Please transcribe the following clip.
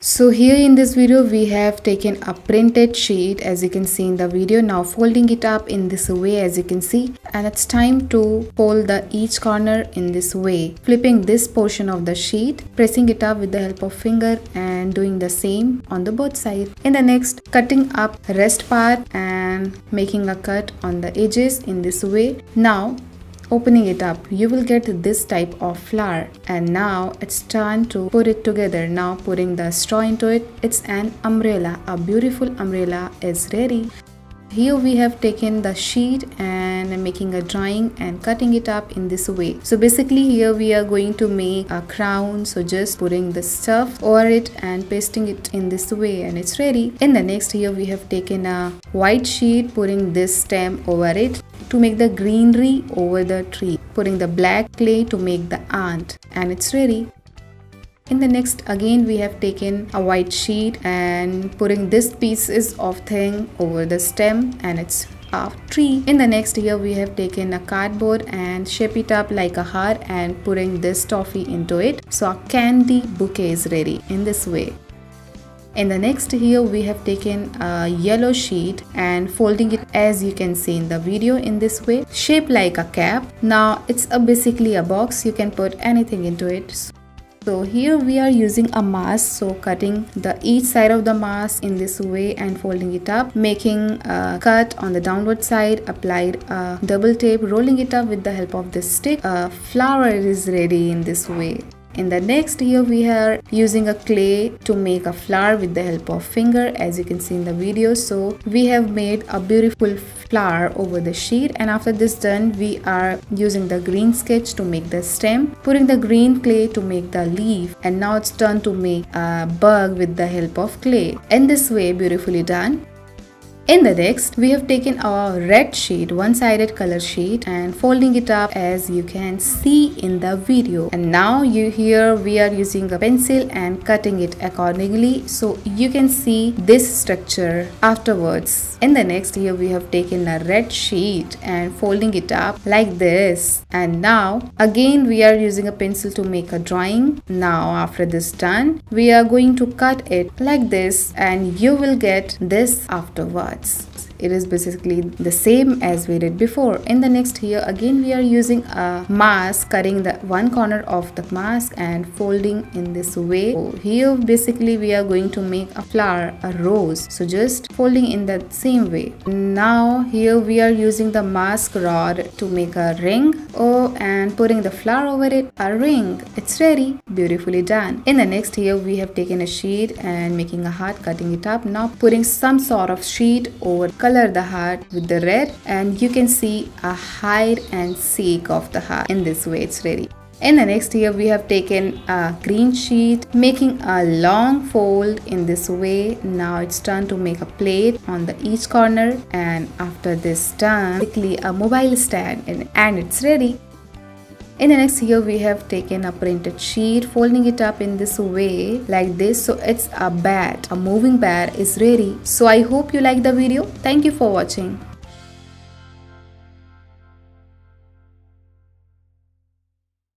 So here in this video we have taken a printed sheet as you can see in the video. Now folding it up in this way as you can see, and it's time to fold each corner in this way, flipping this portion of the sheet, pressing it up with the help of finger and doing the same on the both sides. In the next, cutting up rest part and making a cut on the edges in this way. Now opening it up, you will get this type of flower, and now it's time to put it together. Now putting the straw into it, it's an umbrella. A beautiful umbrella is ready. Here we have taken the sheet and making a drawing and cutting it up in this way. So basically here we are going to make a crown, so just putting the stuff over it and pasting it in this way and it's ready. In the next, here we have taken a white sheet, putting this stem over it to make the greenery over the tree, putting the black clay to make the ant, and it's ready. In the next, again we have taken a white sheet and putting this pieces of thing over the stem and it's a tree. In the next, here we have taken a cardboard and shape it up like a heart and putting this toffee into it, so a candy bouquet is ready in this way. In the next, here we have taken a yellow sheet and folding it as you can see in the video in this way, shaped like a cap. Now it's basically a box, you can put anything into it. So here we are using a mask, so cutting each side of the mask in this way and folding it up, making a cut on the downward side, applied a double tape, rolling it up with the help of this stick. A flower is ready in this way. In the next, here we are using a clay to make a flower with the help of finger as you can see in the video. So we have made a beautiful flower over the sheet, and after this done, we are using the green sketch to make the stem, putting the green clay to make the leaf, and now it's done to make a bug with the help of clay. In this way, beautifully done. In the next, we have taken our red sheet, one-sided color sheet, and folding it up as you can see in the video. And now here we are using a pencil and cutting it accordingly, so you can see this structure afterwards. In the next, here we have taken a red sheet and folding it up like this. And now again we are using a pencil to make a drawing. Now after this done, we are going to cut it like this and you will get this afterwards. It is basically the same as we did before. In the next, here again we are using a mask, cutting the one corner of the mask and folding in this way. So here basically we are going to make a flower, a rose, so just folding in the same way. Now here we are using the mask rod to make a ring, and putting the flower over it, a ring. It's ready, beautifully done. In the next, here we have taken a sheet and making a heart, cutting it up. Now putting some sort of sheet over, color the heart with the red, and you can see a hide and seek of the heart. In this way, it's ready. In the next, here we have taken a green sheet, making a long fold in this way. Now it's time to make a plate on each corner, and after this done, quickly a mobile stand, and it's ready. In the next, here we have taken a printed sheet, folding it up in this way like this, so it's a bat, a moving bat is ready. So I hope you like the video. Thank you for watching.